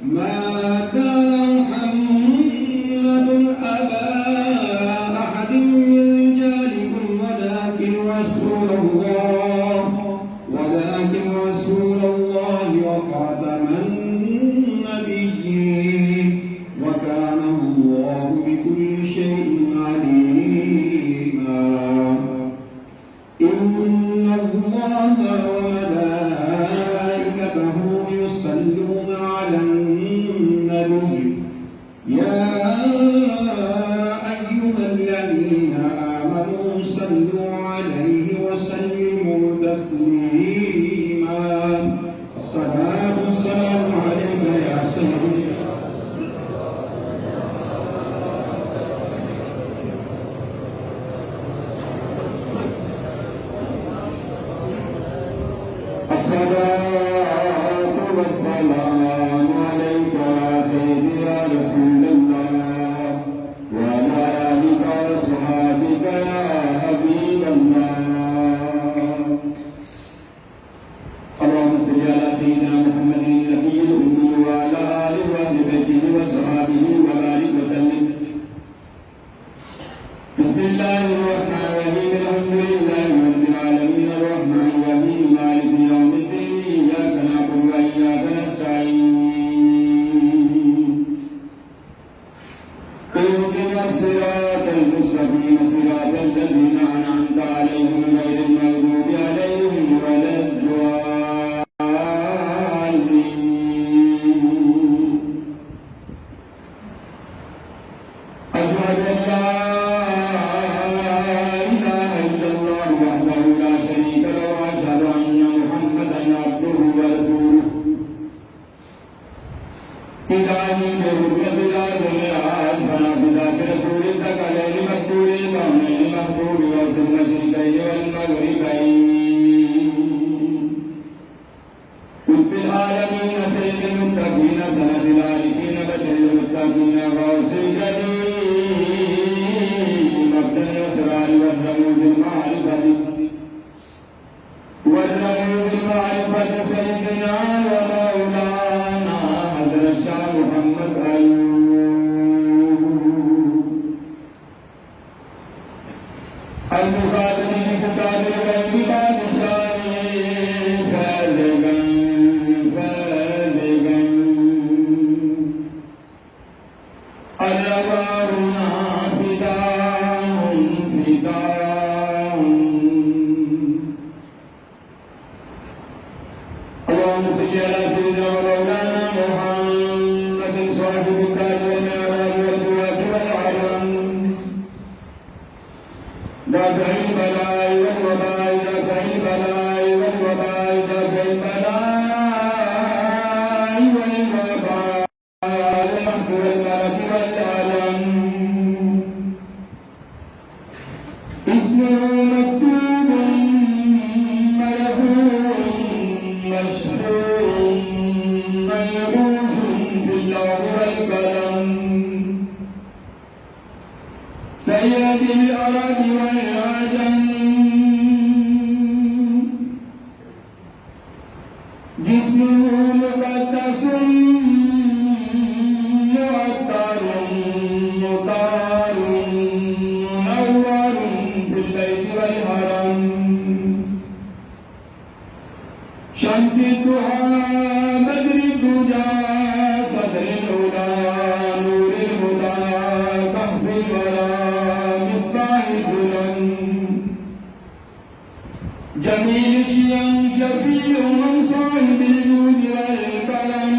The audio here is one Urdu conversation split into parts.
ما كان محمد أبا أحد الذين آمنوا صلوا عليه وسلموا تسليما الصلاة والسلام عليك يا سيدي الصلاة والسلام عليك يا سيدي يا رسول الله وعلى آلك وصحابك يا حبيب الله اللهم صل على سيدنا محمد النبي الأمي وعلى آله وأهل بيته وصحابه وبارك وسلم بسم الله الرحمن الرحيم الحمد لله رب العالمين الرحمن الرحيم مالك يوم الدين إياك نعبد وإياك نستعين اهدنا الصراط المستقيم صراط الذين أنعمت عليهم غير المغضوب عليهم ولا الضالين أشهد أن لا إله إلا الله وحده لا شريك له وأشهد أن محمدا عبده ورسوله إلهي بحرمة الأولياء فنافذات رسولك كالليل مكتوب كونين محبوب وسط المشرقين والمغربين قطب العالمين سيد المتقين سند العارفين بدر المتقين غوث الجليل مبدأ الأسرار والرموز المعرفة سيدنا ومولانا حضرت شاہ محمد ایوب المقابل لکتاب الغیب بادشاہ فیض گنج الارواحنا فداء اللهم صل على سيدنا ومولانا محمد صاحب التاج والمعراج والبراق والعلم دافع البلاء والوباء دافع البلاء والوباء دافع البلاء والوباء والحق والملك والعلم اسمه مكتوب ملهوف مشهور ملعوف في اللوح والقلم سيد العرب والعجم جسمه مقدس معطر مطار منور في البيت والحرم شمس الضحى بدر الدجى صدر الهدى نور الهدى كهف الورى مصباح الظلم جميل الشيم شفيع من صاحب الجود والكرم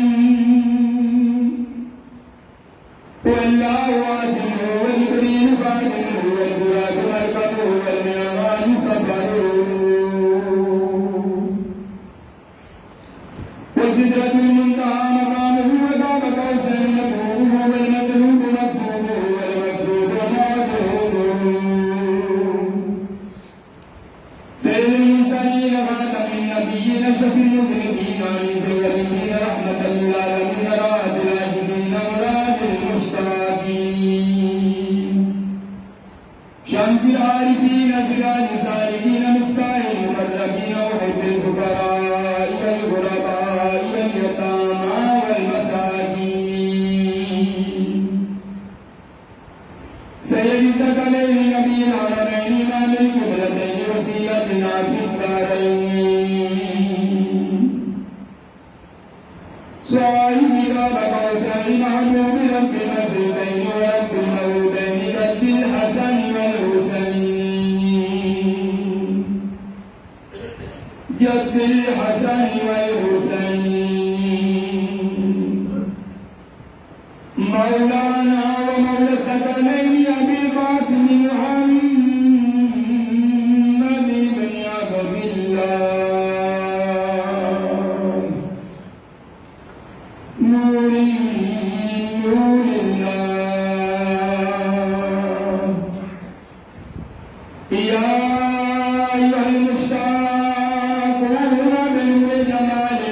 والله واسع والكريم فاتح والبراق مركبه والمعراج سفره وسدرة المنتهى مقامه وباب قوسين مطلوبه والمطلوب مقصوده والمقصود موضوعه سيد المرسلين خاتم النبيين شفيع المذنبين عيسى الوليين رحمة للعالمين راحة العاشقين مراد المشتاقين شمس العارفين سراج السالكين مصباح المقربين محب الفقراء والغرباء واليتامى والمساكين سيد الثقلين نبي العالمين امام القبلتين وسيلتنا في الدارين صاحب باب قوسين محبوب رب المشرقين ورب المغربين جد الحسن والحسين جد الحسن والحسين مولانا ومولى الثقلين أبي القاسم یا ایھا المشتاقون بنور جمالہ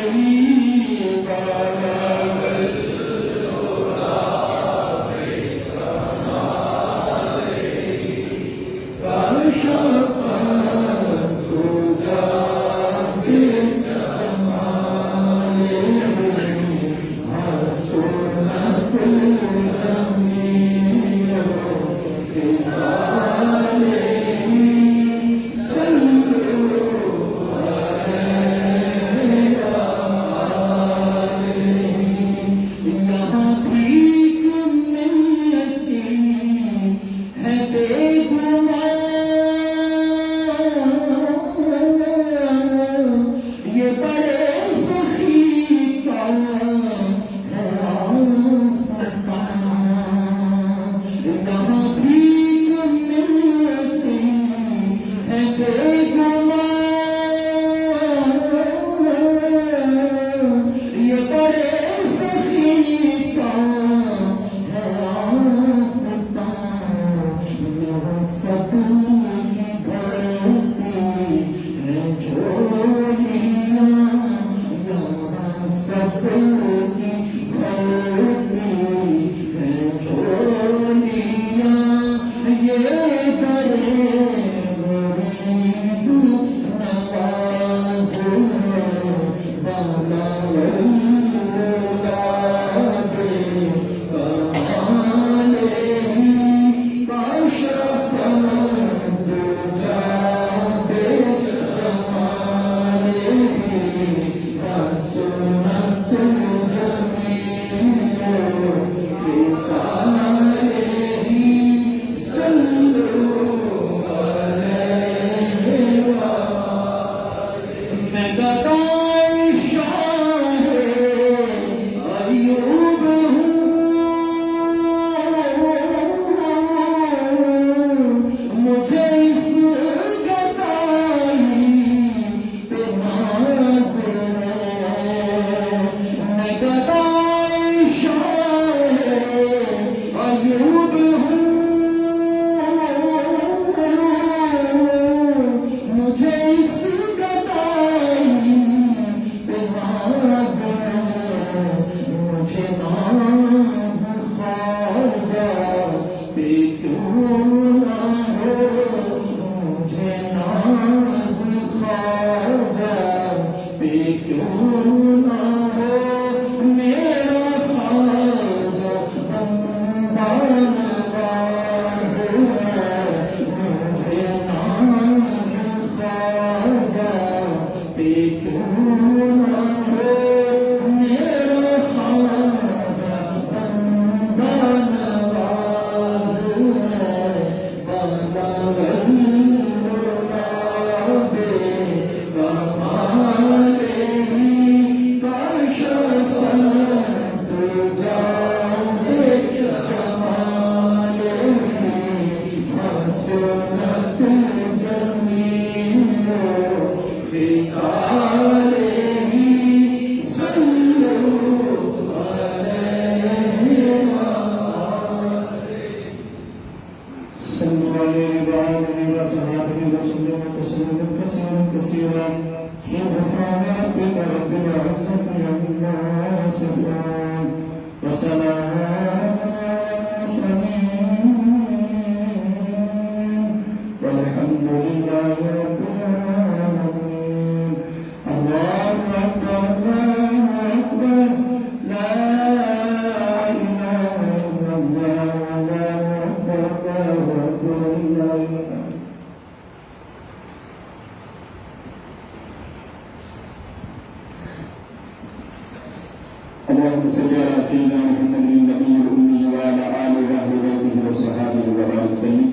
اللهم صل على سيدنا محمد النبي الأمي وعلى آله وأهل بيته وصحبه وبارك وسلم.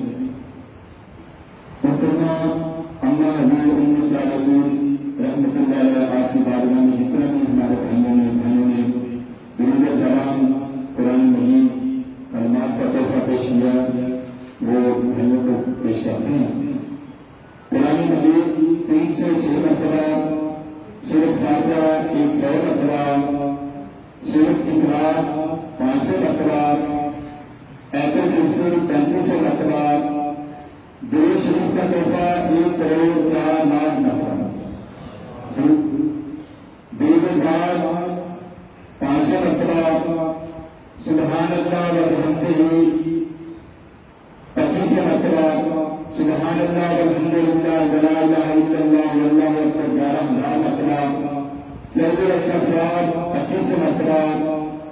محترمہ اما حضور ام سعادتون رحمۃ اللہ علیہ آپ کی بارگاہ میں جتنا بھی ہمارے بہنوں نے درود سلام قرآن مجید کلمات کا تحفہ پیش کیا وہ بہنوں کو پیش کرتے ہیں. قرآن مجید 306 مرتبہ، سورۃ فاتحہ 100 مرتبہ، سورۃ اخلاص 500 مرتبہ، آیت الکرسی 3500 مرتبہ، درود شریف کا سبحان اللہ والحمدللہ ولا الہ الا اللہ واللہ اکبر 11,000 مرتبہ، سید الاستغفار 2500 مرتبہ،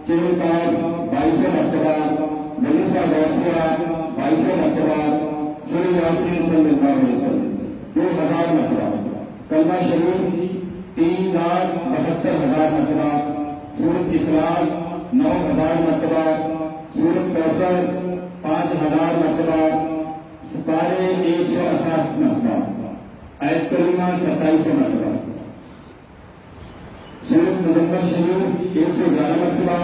چل پاک 2200 مرتبہ، وظیفہ غوثیہ 2200 مرتبہ، سورہ یاسین صلی اللہ علیہ وسلم 2000 مرتبہ، کلمہ شریف 3,72,000 مرتبہ، سورۃ اخلاص 9,000 مرتبہ، سورۃ کوثر 5,000 مرتبہ، سپارے 128 مرتبہ، آیت کریمہ 2700 مرتبہ، سورۃ مزمل شریف 111 مرتبہ،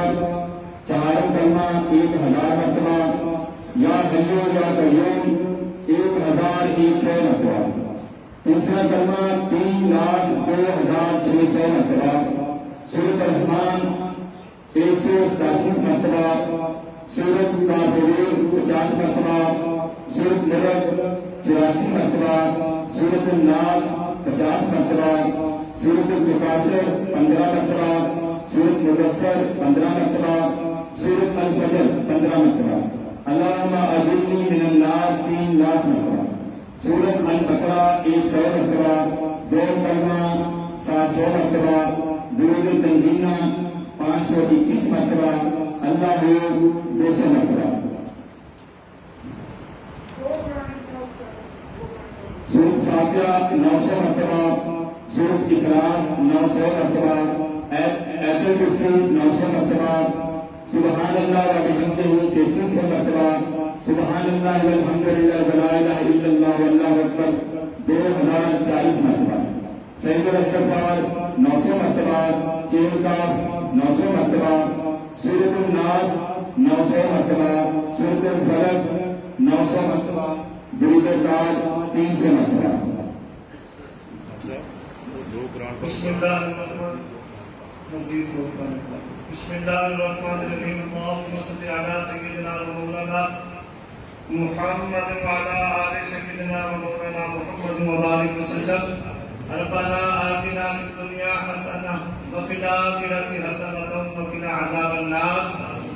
چہارم کلمہ 1,000 مرتبہ، یا حیو یا قیوم 1,100 مرتبہ، تیسرا کلمہ 3,02,600 مرتبہ، سورۃ الرحمن 187 مرتبہ، سورۃ کافرون 50 مرتبہ، سورۃ ملک 84 مرتبہ، سورۃ الناس 50 مرتبہ، سورۃ المفاصل 15 مرتبہ، سورۃ مدثر 15 مرتبہ، سورۃ الفجر 15 مرتبہ، اللہم اجرنی من النار 3,00,000 مرتبہ، سورۃ البقرہ 100 مرتبہ، دو کلمہ 700 مرتبہ، درود التنزیلہ 521 مرتبہ، اللہ 200 مرتبہ، سورۃ فاتحہ 900 مرتبہ، سورۃ اخلاص 900 مرتبہ، آیت الکرسی 900 مرتبہ، سبحان اللہ و بحمدہ 3300 مرتبہ، سبحان اللہ والحمدللہ ولا الہ الا اللہ واللہ اکبر 2040 مرتبہ، سید الاستغفار 900 مرتبہ، چین کاف 900 مرتبہ، سورۃ الناس 900 مرتبہ، سورۃ الفلق 900 مرتبہ، درود پاک 300 مرتبہ۔ بسم اللہ الرحمن مزید بسم اللہ الرحمن الرحیم، اللہم صل علی سیدنا و مولانا محمد وعلى آل سيدنا ومولانا محمد وبارك وسلم، ربنا آتنا في الدنيا حسنة وفي الآخرة حسنة وقنا عذاب النار،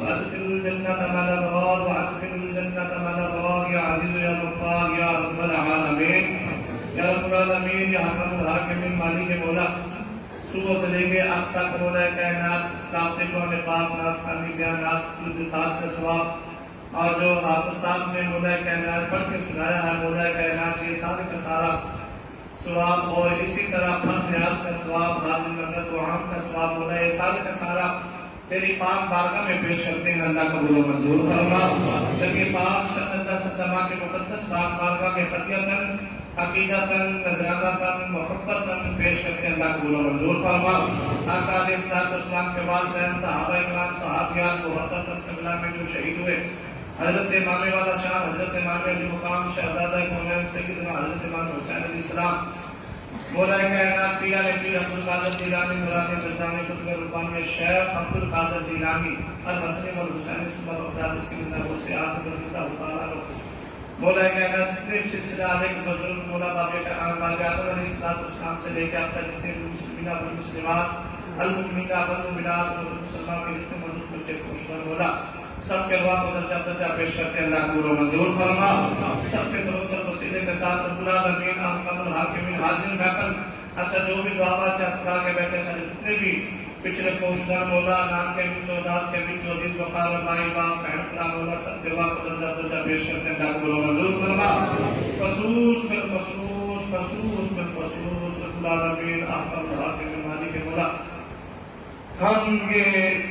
وأدخلوا الجنة مع الأبرار، وأدخلوا الجنة مع الأبرار يا عزيز يا غفار يا رب العالمين، یا رب العالمین، یا حکم الحاکمین، مالک مولا، صبح سے لے کے اب تک مولا کائنات کافی کو ہمیں پاک نات خانی بیانات لطفات کا ثواب، اور جو حافظ صاحب نے مولا کائنات پڑھ کے سنایا ہے مولا کائنات، یہ سارے کا سارا ثواب، اور اسی طرح فرد ریاض کا ثواب، حاضر نظر دعام کا ثواب، مولا یہ سارے کا سارا تیری پاک بارگاہ میں پیش کرتے ہیں، اللہ قبول و منظور فرما، لیکن پاک صلی اللہ علیہ وسلم کے مقدس پاک بارگاہ میں خطیتاً عقیدتاً نذرانتاً محبتاً پیش کرتے ہیں، اللہ قبول و منظور فرما۔ آقا علیہ السلام کے والدین صحابہ اکرام صحابیات کو وحدت قبلہ میں جو شہید ہوئے، حضرت امام والا شاہ، حضرت امام علی مقام شہزادہ کونین سیدنا حضرت امام حسین علیہ السلام، مولا کائنات پیر علی پیر عبدالقادر جیلانی مراد بردانی قطب ربانی شیخ عبدالقادر جیلانی الحسن والحسین سمر اقداد سیدنا غوث اعظم رضی اللہ تعالیٰ مولا کائنات نے سلسلہ علیہ بزرگ مولا باب آدم علیہ السلام سے لے کے اب تک جتنے مسلمین و مسلمات المؤمنین والمؤمنات والمسلمات کے جتنے موجود بچے خوشبر مولا، سب کے روا کو درجہ پیش کرتے ہیں، اللہ قبول و منظور فرما، سب کے توسل وسیلے کے ساتھ رب العالمین احکم الحاکمین حاضر محفل ایسا جو بھی دعوات کے افراد کے بیٹھے ہیں، جتنے بھی پچھلے پوشدار مولا نام کے بھی چودات کے بھی عزیز وقار مائی باپ بہن پرا مولا سب کے روا کو درجہ پیش کرتے ہیں، اللہ قبول و منظور فرما، خصوص بالخصوص خصوص بالخصوص رب العالمین احکم الحاکمین مالک مولا، ہم یہ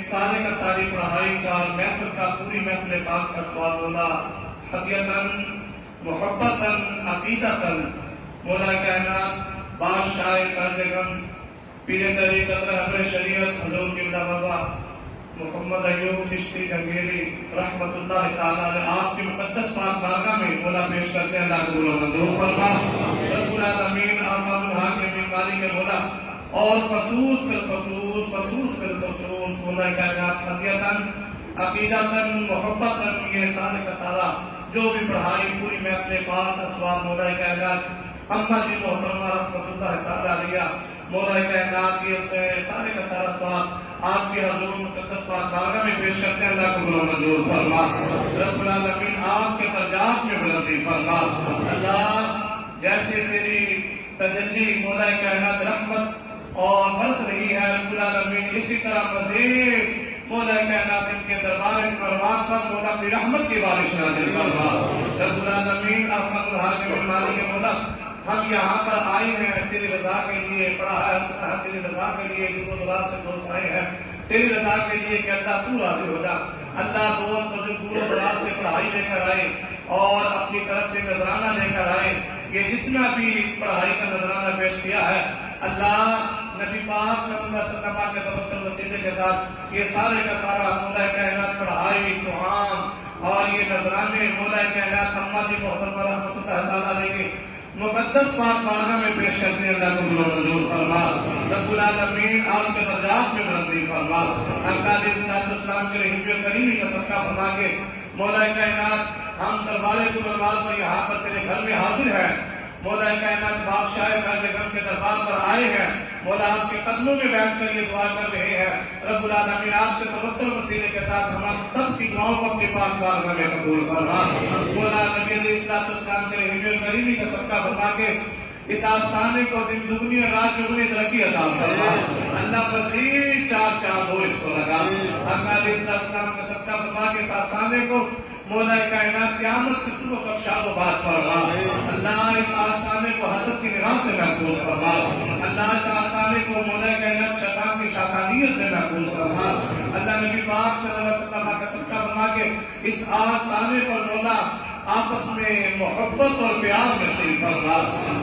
سارے کا ساری پڑھائی کا محفل کا پوری محفل پاک کا سوال مولا حقیقتاً محبتاً عقیدتاً مولا کائنات بادشاہ کاظم پیر طریقت رہبر شریعت حضور قبلہ بابا محمد ایوب چشتی گنگیری رحمت اللہ تعالیٰ علیہ آپ کی مقدس پاک بارگاہ میں مولا پیش کرتے ہیں، اللہ قبول و منظور فرما، رب العالمین ارحم الراحمین مالک مولا، اور خصوص بالخصوص مولا کائنات حقیقتاً عقیدتاً محبتاً یہ سارے کا سارا جو بھی پڑھائی پوری محفل پاک کا ثواب مولا کائنات اماں جی محترمہ رحمت اللہ تعالیٰ علیہ مولا کائنات کی اس میں سارے کا سارا ثواب آپ کے حضور مقدس پاک بارگاہ میں پیش کرتے ہیں. اللہ کو بلند منظور فرما. رب العالمین آپ کے درجات میں بلندی فرما. اللہ جیسے تیری تجلی مولا کائنات رحمت اور برس رہی ہے رب العالمین، اسی طرح مزید مولا کائنات ان کے دربار پروان پر مولا اپنی رحمت کی بارش نازل فرما. رب العالمین آپ کا الحاکم مالک مولا، ہم یہاں پر آئے ہیں تیری رضا کے لیے، پڑھا ہے تیری رضا کے لیے، دور و دراز سے دوست آئے ہیں تیری رضا کے لیے کہ اللہ تو راضی ہو جا. اللہ دوست بزرگ دور و دراز سے پڑھائی لے کر آئے اور اپنی طرف سے نذرانہ لے کر آئے. یہ جتنا بھی پڑھائی کا نذرانہ پیش کیا ہے اللہ نبی پاک صلی اللہ علیہ وسلم کے تبسم وسیلے کے ساتھ یہ سارے کا سارا مولا کائنات پڑھائی قرآن اور یہ نذرانے مولا کائنات اماں جی محترمہ رحمۃ اللہ تعالیٰ علیہ کے مقدس پاک بارگاہ میں پیش کرتے ہیں. اللہ کو بلند منظور فرما. رب العالمین آپ کے درجات میں بلندی فرما. آقا علیہ السلام کے رحمت کریمی کا صدقہ فرما کے مولا کائنات ہم دربار قربان پر یہاں پر تیرے گھر میں حاضر ہیں. مولا کائنات بادشاہ فیض گم کے دربار پر آئے ہیں. مولا آپ کے قدموں میں بیٹھ کر یہ دعا کر رہے ہیں. رب العالمین آپ کے توسل وسیلے کے ساتھ ہمارے سب کی دعاؤں کو اپنے پاک بارگاہ میں قبول فرما. مولا نبی علیہ السلام کے رحمت کریمی کا صدقہ فرما کے اس آستانے کو دن دگنی اور رات چگنی ترقی عطا فرما. اللہ مزید چار چار دو اس کو لگا. آقا علیہ السلام کا صدقہ فرما کے اس آستانے کو مولا کائنات قیامت کی صبح تک شاد و باد فرما. اللہ اس آستانے کو حسد کی نگاہ سے محفوظ فرما. اللہ اس آستانے کو مولا کائنات شیطان کی شیطانیت سے محفوظ فرما. اللہ نبی پاک صلی اللہ علیہ وسلم کا صدقہ فرما کے اس آستانے پر مولا آپس میں محبت اور پیار نصیب فرما.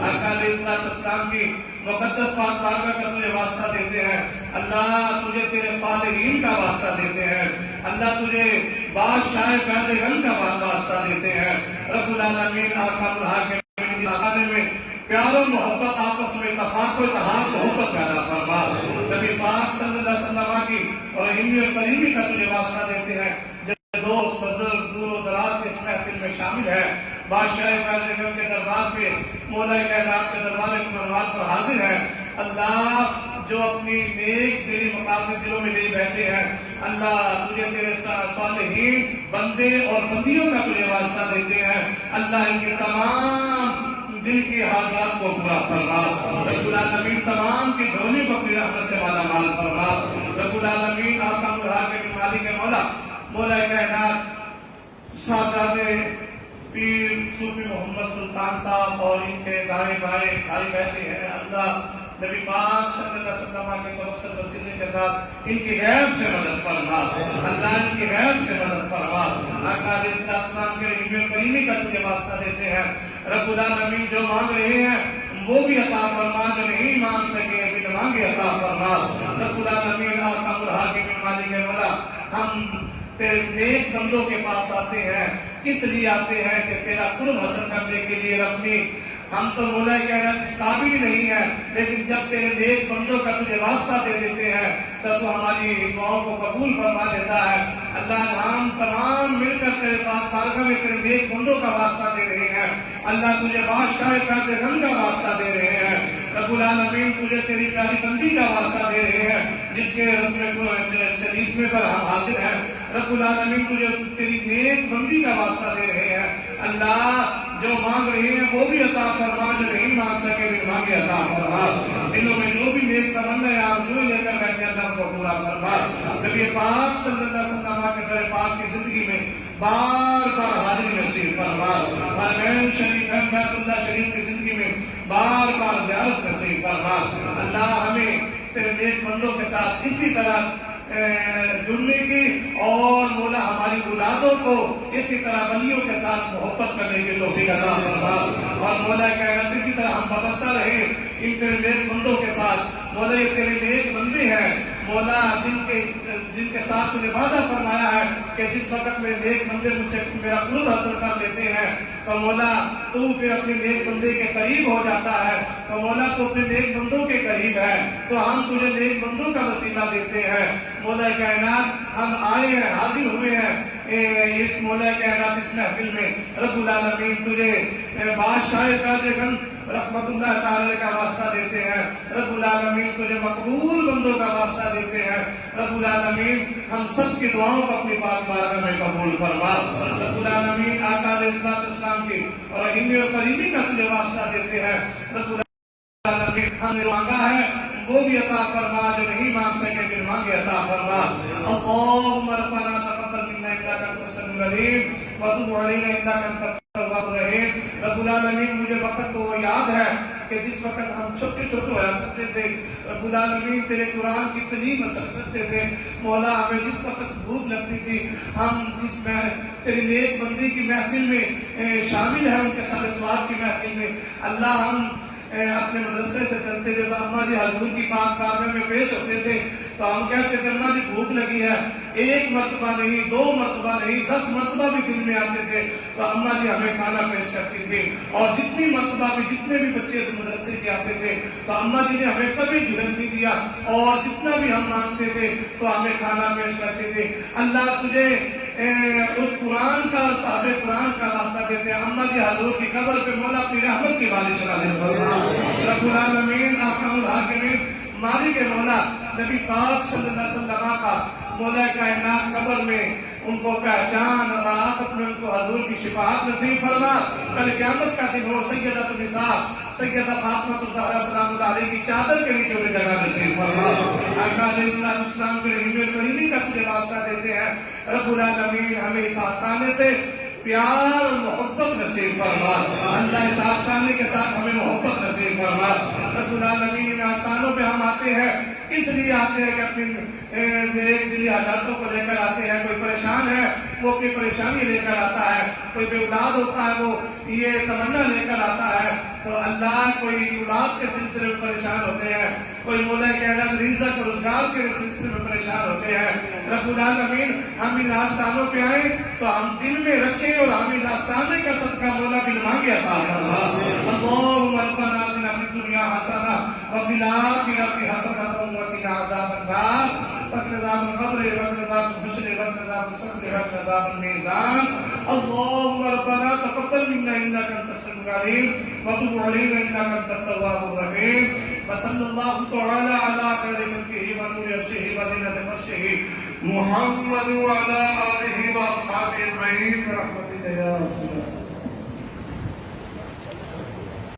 آقا علیہ السلام کی مقدس پاک بارگاہ کا تجھے واسطہ دیتے ہیں. اللہ تجھے تیرے صالحین کا واسطہ دیتے ہیں. اللہ تجھے بادشاہ فیض گم کا واسطہ دیتے ہیں. رب العالمین آقا الحاکم آسانے میں پیار و محبت آپس میں اتفاق و اتحاد محبت پیدا فرما. نبی پاک صلی اللہ علیہ وسلم کی اور رحمت کریمی کا تجھے واسطہ دیتے ہیں. دوست بزرگ دور و دراز سے اس محفل میں شامل ہے بادشاہ فیض گم کے دربار پہ مولا کائنات کے دربار قربان پر حاضر ہے. اللہ جو اپنی نیک دلی مقاصد دلوں میں لے بیٹھے ہیں اللہ تجھے تیرے صالحین بندے اور بندیوں کا تجھے واسطہ دیتے ہیں. اللہ ان کے تمام دل کی حاجات کو پورا فرما. رب العالمین تمام کی جھولی کو اپنی رحمت سے مالا مال فرما. رب العالمین آقا الحاکم مالک مولا مولا کائنات سادات پیر صوفی محمد سلطان صاحب اور ان کے دائیں بائیں بھائی بیٹھے ہیں. اللہ نبی پاک صلی اللہ علیہ وسلم کے توسل وسیلے کے ساتھ ان کی غیب سے مدد فرما. اللہ ان کی غیب سے مدد فرما. آقا علیہ السلام کے رحمت کریمی کا تجھے واسطہ دیتے ہیں. رب العالمین جو مانگ رہے ہیں وہ بھی عطا فرما، جو نہیں مانگ سکے بھی مانگے عطا فرما. رب العالمین آقا الحاکم مالک مولا ہم تیرے نیک بندوں کے پاس آتے ہیں. کس لیے آتے ہیں کہ تیرا قرب حاصل کرنے کے لیے. اپنی ہم تو مولا کائنات اس قابل نہیں ہے، لیکن جب تیرے نیک بندوں کا تجھے واسطہ دے دیتے ہیں تب تو ہماری دعاؤں کو قبول فرما دیتا ہے. اللہ ہم تمام مل کر تیرے پاک بارگاہ میں تیرے نیک بندوں کا واسطہ دے رہے ہیں. اللہ تجھے بادشاہ فیض گم کا واسطہ دے رہے ہیں. رب العالمین تجھے تیری پیاری بندی کا واسطہ دے رہے ہیں جس کے جلیسے پر ہم حاضر ہیں. رب العالمین تجھے تیری نیک بندی کا واسطہ دے رہے ہیں. اللہ جو مانگ رہے ہیں وہ بھی عطا فرما، جو نہیں مانگ سکے بھی مانگے عطا فرما. دلوں میں جو بھی نیک تمنا یا آرزو لے کر بیٹھے اللہ کو پورا فرما. نبی پاک صلی اللہ علیہ وسلم کے در پاک کی زندگی میں بار بار حاضری نصیب فرما. حرمین شریف ہے بیت اللہ شریف کی زندگی میں بار بار زیارت نصیب فرما. اللہ ہمیں تیرے نیک بندوں کے ساتھ اسی طرح جڑنے کی اور مولا ہماری اولادوں کو اسی طرح ولیوں کے ساتھ محبت کرنے کی توفیق عطا فرما. اور مولا کائنات اسی طرح ہم وابستہ رہے ان تیرے نیک بندوں کے ساتھ. مولا یہ تیرے نیک بندے ہیں مولا جن کے ساتھ تجھے وعدہ فرمایا ہے کہ جس وقت میرے نیک بندے مجھ سے میرا قرب حاصل کر لیتے ہیں تو مولا تو پھر اپنے نیک بندے کے قریب ہو جاتا ہے. تو مولا تو اپنے نیک بندوں کے قریب ہے تو ہم تجھے نیک بندوں کا وسیلہ دیتے ہیں. مولا کائنات ہم آئے ہیں حاضر ہوئے ہیں اس مولا کائنات اس محفل میں. رب العالمین تجھے بادشاہ فیض گم رحمت اللہ تعالی کا واسطہ دیتے ہیں، رب العالمین تجھے مقبول بندوں کا واسطہ دیتے ہیں، رب العالمین ہم سب کی دعاؤں کو اپنی پاک بارگاہ میں قبول فرما، رب العالمین آقا علیہ السلام کی اور رحیمی اور کریمی کا تجھے واسطہ دیتے ہیں، رب العالمین ہم نے مانگا ہے وہ بھی عطا فرما، جو نہیں مانگ سکے پھر مانگے عطا فرما۔ اللهم ربنا تقبل منا انك انت السميع العليم وتب علينا انك انت التواب الرحيم۔ رب العالمین مجھے وقت تو یاد ہے کہ جس وقت ہم چھوٹے چھوٹے ہوا کرتے تھے، رب العالمین تیرے قرآن کی کتنی مشق کرتے تھے مولا، ہمیں جس وقت بھوک لگتی تھی ہم جس میں تیری نیک بندی کی محفل میں شامل ہیں، ان کے سال ثواب کی محفل میں اللہ ہم اپنے مدرسے سے چلتے تھے تو اماں جی حضور کی پاک بارگاہ میں پیش ہوتے تھے تو ہم کہتے تھے اماں جی بھوک لگی ہے، ایک مرتبہ نہیں، دو مرتبہ نہیں، 10 مرتبہ بھی دن میں آتے تھے تو اماں جی ہمیں کھانا پیش کرتی تھی، اور جتنی مرتبہ بھی جتنے بھی بچے مدرسے کے آتے تھے تو اماں جی نے ہمیں کبھی جھلک نہیں دیا، اور جتنا بھی ہم مانگتے تھے تو ہمیں کھانا پیش کرتے تھے۔ اللہ تجھے اس قرآن کا اور صاحب قرآن کا واسطہ دیتے ہیں، اماں جی حضور کی قبر پہ مولا اپنی رحمت کی بارش نازل فرما، رب العالمین اکرم الحاکمین مالک مولا نبی پاک صلی اللہ علیہ وسلم کا مولا کائنات قبر میں ان کو پہچان اور آخرت میں ان کو حضور کی شفاعت نصیب فرما، کل قیامت کا دن ہو سیدہ النساء سیدہ فاطمہ الزہرا سلام اللہ علیہ کی چادر کے نیچے انہیں جگہ نصیب فرما۔ آقا علیہ السلام کے رحیم و کریمی کا تجھے واسطہ دیتے ہیں، رب العالمین ہمیں اس آستانے سے پیار اور محبت نصیب فرما، اللہ اس آستانے کے ساتھ ہمیں محبت نصیب فرما۔ رب العالمین ان آستانوں پہ ہم آتے ہیں اس لیے آتے ہیں کہ اپنی نیک دلی حاجاتوں کو لے کر آتے ہیں، کوئی پریشان ہے وہ اپنی پریشانی لے کر آتا ہے، کوئی بے اولاد ہوتا ہے وہ یہ تمنا لے کر آتا ہے، تو اللہ کوئی اولاد کے سلسلے میں پریشان ہوتے ہیں، کوئی مولا کہنا رزق اور روزگار کے سلسلے میں پریشان ہوتے ہیں، رب العالمین ہم ان آستانوں پہ آئیں تو ہم دل میں رکھیں اور ہم ان آستانے کا صدقہ مولا بن مانگے عطا فرما۔ اللہم ربنا آتنا فی الدنیا حسنہ وفی الآخرۃ حسنۃ وقنا عذاب النار وقنا عذاب القبر وقنا عذاب الحشر وقنا عذاب الصراط وقنا عذاب الميزان۔ اللهم ربنا تقبل منا انك انت السميع العليم وتب علينا انك انت التواب الرحيم، وصلى الله تعالى على خير خلقه ونور عرشه وزينة فرشه محمد وعلى آله وأصحابه أجمعين برحمتك يا رب العالمين۔